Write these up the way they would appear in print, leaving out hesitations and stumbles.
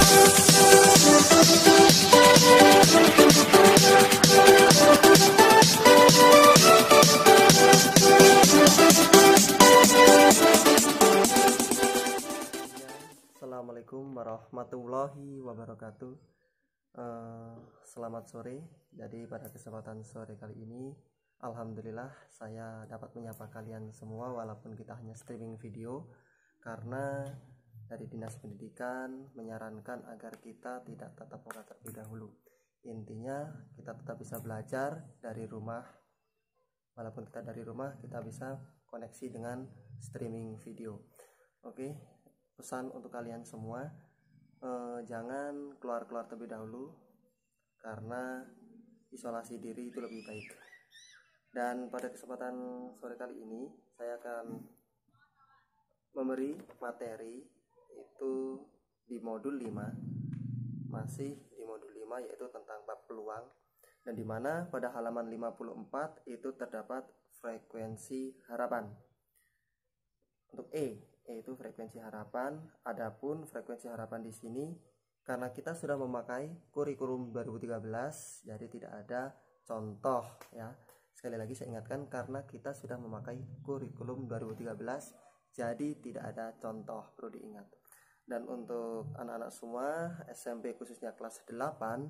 Assalamualaikum warahmatullahi wabarakatuh. Selamat sore. Jadi pada kesempatan sore kali ini, alhamdulillah saya dapat menyapa kalian semua walaupun kita hanya streaming video, karena dari Dinas Pendidikan menyarankan agar kita tidak tatap muka terlebih dahulu. Intinya kita tetap bisa belajar dari rumah. Walaupun kita dari rumah, kita bisa koneksi dengan streaming video. Oke, pesan untuk kalian semua, jangan keluar-keluar terlebih dahulu, karena isolasi diri itu lebih baik. Dan pada kesempatan sore kali ini, saya akan memberi materi itu di modul 5, masih di modul 5, yaitu tentang bab peluang, dan dimana pada halaman 54 itu terdapat frekuensi harapan. Untuk yaitu frekuensi harapan. Adapun frekuensi harapan di sini karena kita sudah memakai kurikulum 2013, jadi tidak ada contoh ya. Sekali lagi saya ingatkan, karena kita sudah memakai kurikulum 2013, jadi tidak ada contoh, perlu diingat. Dan untuk anak-anak semua SMP khususnya kelas 8,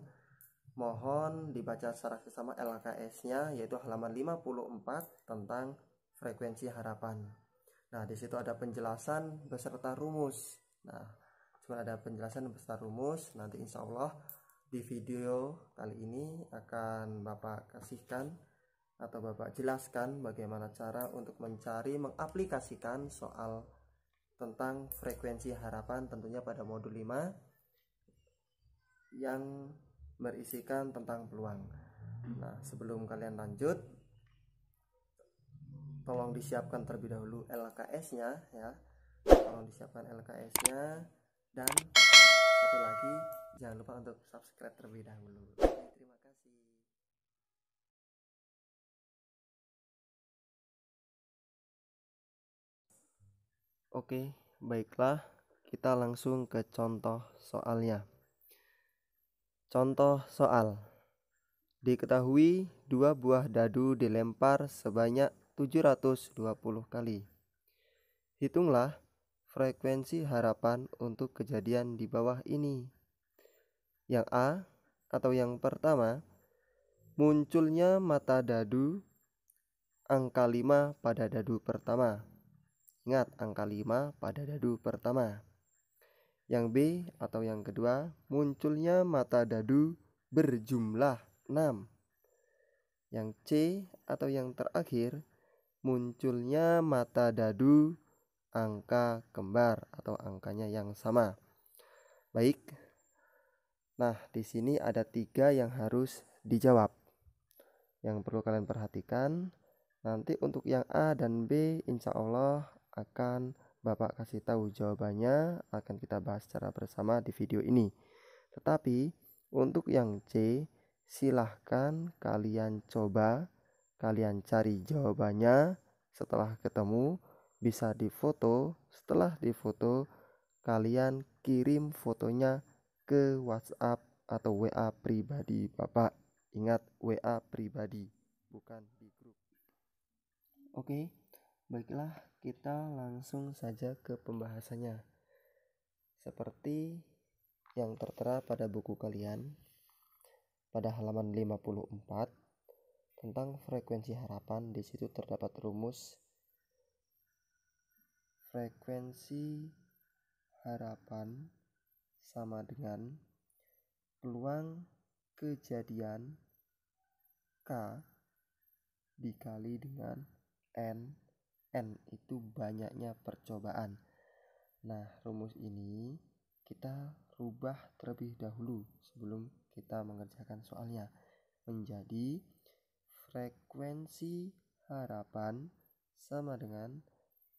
mohon dibaca secara bersama LKS-nya, yaitu halaman 54 tentang frekuensi harapan. Nah, di situ ada penjelasan beserta rumus. Nah, cuma ada penjelasan beserta rumus. Nanti insya Allah di video kali ini akan Bapak kasihkan atau Bapak jelaskan bagaimana cara untuk mencari, mengaplikasikan soal tentang frekuensi harapan, tentunya pada modul 5 yang berisikan tentang peluang. Nah, sebelum kalian lanjut, tolong disiapkan terlebih dahulu LKS-nya ya. Tolong disiapkan LKS-nya, dan satu lagi jangan lupa untuk subscribe terlebih dahulu. Terima kasih. Oke, baiklah, kita langsung ke contoh soalnya. Contoh soal: diketahui 2 buah dadu dilempar sebanyak 720 kali. Hitunglah frekuensi harapan untuk kejadian di bawah ini. Yang A atau yang pertama, munculnya mata dadu angka 5 pada dadu pertama. Ingat, angka 5 pada dadu pertama. Yang B atau yang kedua, munculnya mata dadu berjumlah 6. Yang C atau yang terakhir, munculnya mata dadu angka kembar atau angkanya yang sama. Baik. Nah, di sini ada 3 yang harus dijawab. Yang perlu kalian perhatikan, nanti untuk yang A dan B insya Allah akan Bapak kasih tahu jawabannya, akan kita bahas secara bersama di video ini. Tetapi untuk yang C, silahkan kalian coba, kalian cari jawabannya. Setelah ketemu, bisa difoto. Setelah difoto, kalian kirim fotonya ke WhatsApp atau WA pribadi Bapak. Ingat, WA pribadi, bukan di grup. Oke, baiklah, kita langsung saja ke pembahasannya. Seperti yang tertera pada buku kalian pada halaman 54 tentang frekuensi harapan, di situ terdapat rumus frekuensi harapan sama dengan peluang kejadian K dikali dengan N itu banyaknya percobaan. Nah, rumus ini kita rubah terlebih dahulu sebelum kita mengerjakan soalnya, menjadi frekuensi harapan sama dengan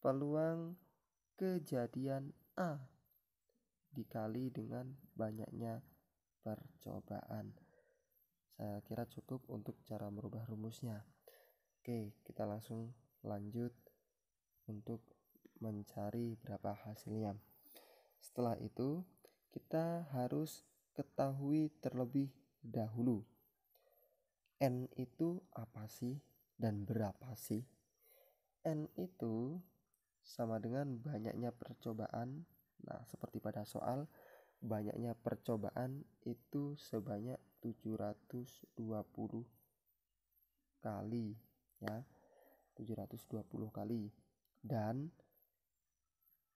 peluang kejadian A dikali dengan banyaknya percobaan. Saya kira cukup untuk cara merubah rumusnya. Oke, kita langsung lanjut untuk mencari berapa hasilnya. Setelah itu kita harus ketahui terlebih dahulu N itu apa sih dan berapa sih? N itu sama dengan banyaknya percobaan. Nah, seperti pada soal, banyaknya percobaan itu sebanyak 720 kali ya. 720 kali. Dan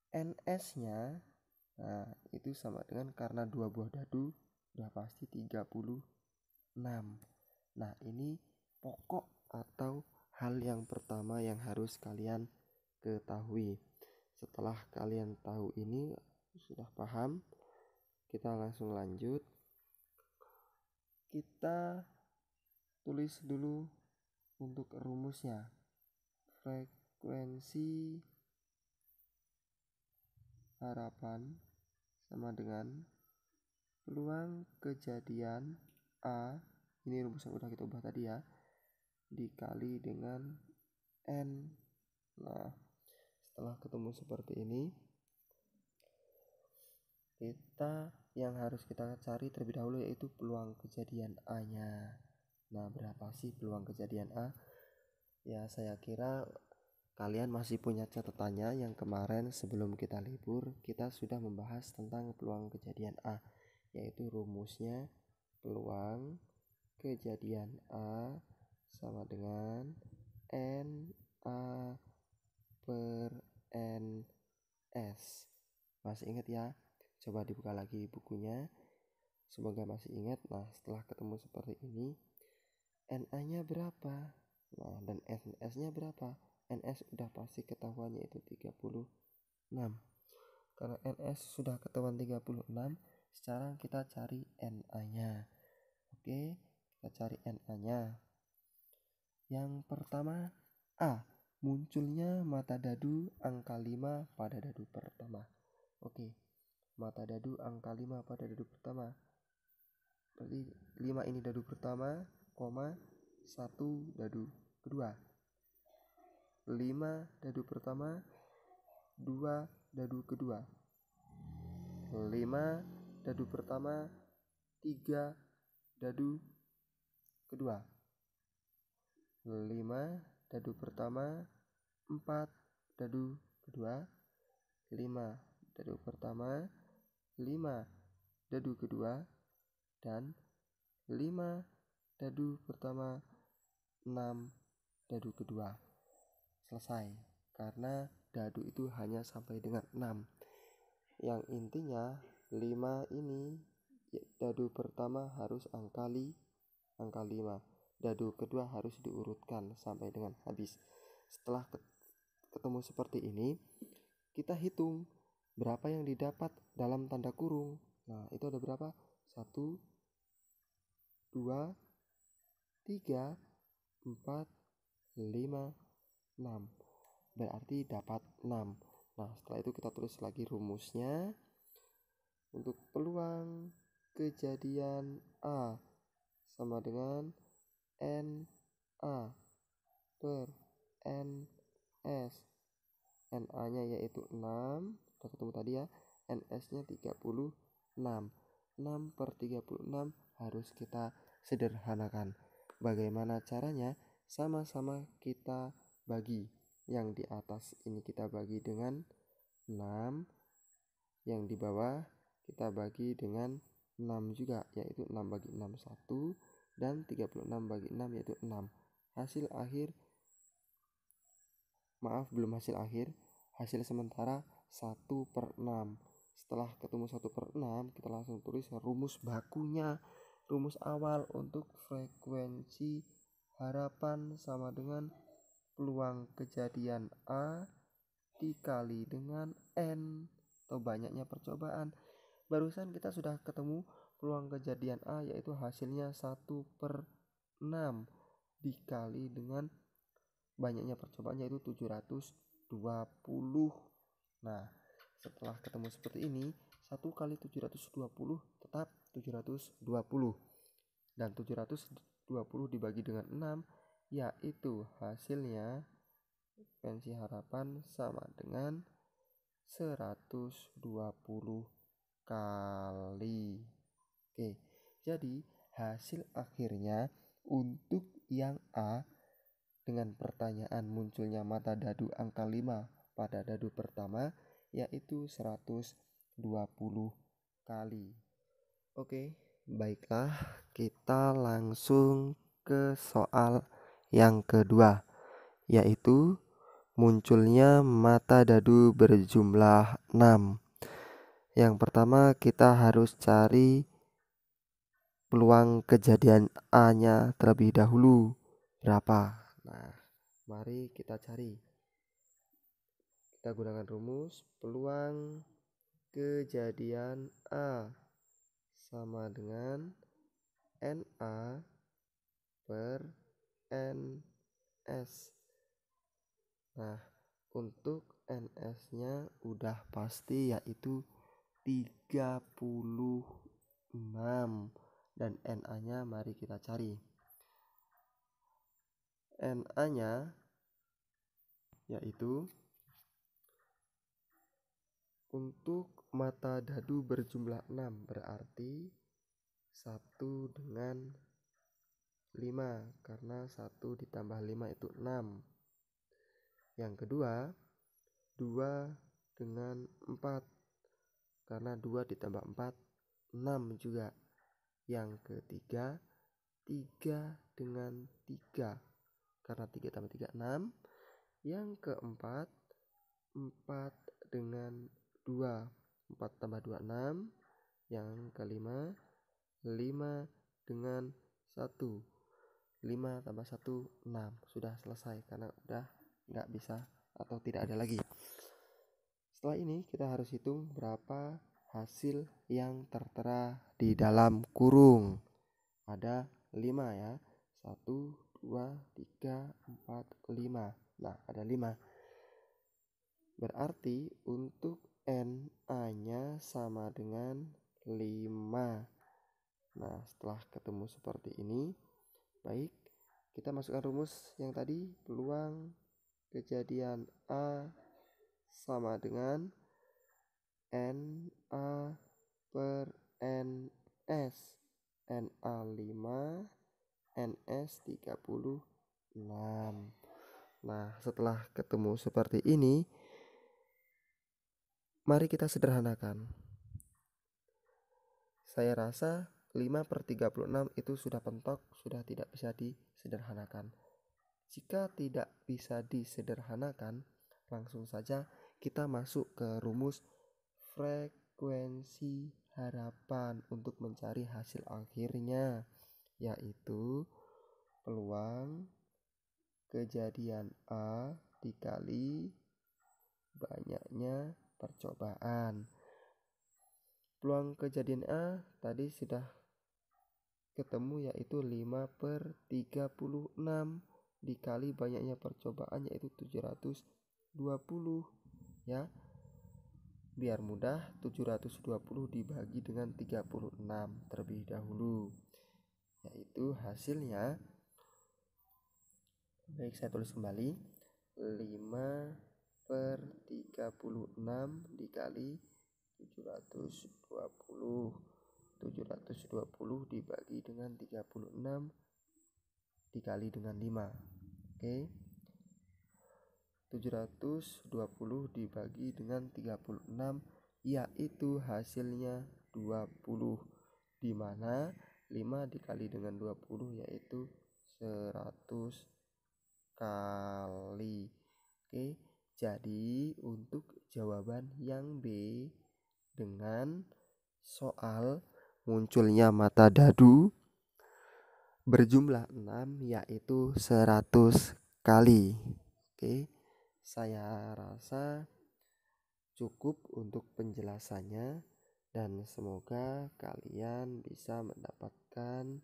NS-nya itu sama dengan karena 2 buah dadu udah pasti 36. Nah, ini pokok atau hal yang pertama yang harus kalian ketahui. Setelah kalian tahu ini, sudah paham, kita langsung lanjut. Kita tulis dulu untuk rumusnya. Frekuensi harapan sama dengan peluang kejadian A, ini rumus yang udah kita ubah tadi ya, dikali dengan N. Nah, setelah ketemu seperti ini, yang harus kita cari terlebih dahulu yaitu peluang kejadian A-nya. Nah, berapa sih peluang kejadian A? Ya, saya kira kalian masih punya catatannya. Yang kemarin sebelum kita libur, kita sudah membahas tentang peluang kejadian A, yaitu rumusnya peluang kejadian A sama dengan NA per NS. Masih ingat ya? Coba dibuka lagi bukunya, semoga masih ingat. Nah, setelah ketemu seperti ini, NA-nya berapa? Nah, dan NS-nya berapa? NS udah pasti ketahuan yaitu 36. Karena NS sudah ketahuan 36, sekarang kita cari NA-nya. Oke, kita cari NA-nya. Yang pertama, A, munculnya mata dadu angka 5 pada dadu pertama. Oke, mata dadu angka 5 pada dadu pertama. Berarti 5 ini dadu pertama, 1 dadu kedua. 5 dadu pertama, 2 dadu kedua. 5 dadu pertama, 3 dadu kedua. 5 dadu pertama, 4 dadu kedua. 5 dadu pertama, 5 dadu kedua, dan 5 dadu pertama, 6 dadu kedua. Selesai, karena dadu itu hanya sampai dengan 6. Yang intinya 5 ini dadu pertama harus angka 5. Dadu kedua harus diurutkan sampai dengan habis. Setelah ketemu seperti ini, kita hitung berapa yang didapat dalam tanda kurung. Nah, itu ada berapa? 1, 2, 3, 4, 5, 6. Berarti dapat 6. Nah, setelah itu kita tulis lagi rumusnya. Untuk peluang kejadian A sama dengan NA per NS. NA-nya yaitu 6, sudah ketemu tadi ya. NS-nya 36. 6 per 36 harus kita sederhanakan. Bagaimana caranya? Sama-sama kita bagi. Yang di atas ini kita bagi dengan 6, yang di bawah kita bagi dengan 6 juga, yaitu 6 bagi 6 1, dan 36 bagi 6 yaitu 6. Hasil sementara 1/6. Setelah ketemu 1/6, kita langsung tulis rumus bakunya. Rumus awal untuk frekuensi harapan sama dengan peluang kejadian A dikali dengan N, atau banyaknya percobaan. Barusan kita sudah ketemu peluang kejadian A, yaitu hasilnya 1/6 dikali dengan banyaknya percobaan, yaitu 720. Nah, setelah ketemu seperti ini, 1 kali 720 tetap 720. Dan 720 dibagi dengan 6, yaitu hasilnya frekuensi harapan sama dengan 120 kali. Oke, jadi hasil akhirnya untuk yang A dengan pertanyaan munculnya mata dadu angka 5 pada dadu pertama yaitu 120 kali. Oke, baiklah, kita langsung ke soal yang kedua, yaitu munculnya mata dadu berjumlah 6. Yang pertama kita harus cari peluang kejadian A-nya terlebih dahulu. Berapa? Nah, mari kita cari. Kita gunakan rumus peluang kejadian A sama dengan NA per NS. Nah, untuk NS-nya udah pasti yaitu 36 dan NA-nya mari kita cari. NA-nya yaitu untuk mata dadu berjumlah 6 berarti 1 dengan 5 karena 1 ditambah 5 itu 6. Yang kedua 2 dengan 4 karena 2 ditambah 4 6 juga. Yang ketiga 3 dengan 3 karena 3 tambah 3 6. Yang keempat 4 dengan 2 4 tambah 2 6. Yang kelima 5 dengan 1 5 tambah 1 6. Sudah selesai karena udah nggak bisa atau tidak ada lagi. Setelah ini kita harus hitung berapa hasil yang tertera di dalam kurung. Ada 5 ya. 1, 2, 3, 4, 5. Nah, ada 5. Berarti untuk NA-nya sama dengan 5. Nah, setelah ketemu seperti ini, baik, kita masukkan rumus yang tadi, peluang kejadian A sama dengan NA per NS. NA 5, NS 36. Nah, setelah ketemu seperti ini, mari kita sederhanakan. Saya rasa 5/36 itu sudah pentok, sudah tidak bisa disederhanakan. Jika tidak bisa disederhanakan, langsung saja kita masuk ke rumus frekuensi harapan untuk mencari hasil akhirnya, yaitu peluang kejadian A dikali banyaknya percobaan. Peluang kejadian A tadi sudah ketemu yaitu 5/36 dikali banyaknya percobaan yaitu 720 ya. Biar mudah 720 dibagi dengan 36 terlebih dahulu, yaitu hasilnya, baik saya tulis kembali, 5/36 dikali 720 dibagi dengan 36 dikali dengan 5. Oke, 720 dibagi dengan 36 yaitu hasilnya 20, dimana 5 dikali dengan 20 yaitu 100 kali. Oke, jadi untuk jawaban yang B dengan soal munculnya mata dadu berjumlah 6 yaitu 100 kali. Oke, saya rasa cukup untuk penjelasannya dan semoga kalian bisa mendapatkan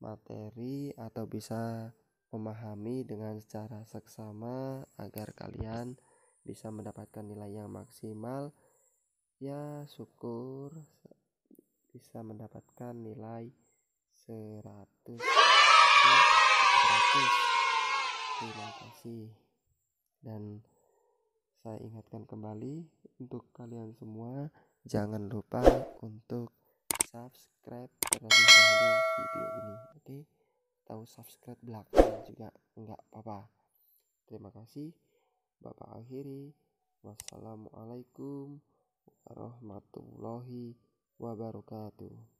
materi atau bisa memahami dengan secara seksama agar kalian bisa mendapatkan nilai yang maksimal. Ya, syukur bisa mendapatkan nilai 100. Terima kasih. Dan saya ingatkan kembali untuk kalian semua, Jangan lupa untuk subscribe terlebih dahulu video ini. Oke, tahu subscribe belakang juga enggak apa-apa. Terima kasih. Bapak akhiri. Wassalamualaikum warahmatullahi wabarakatuh.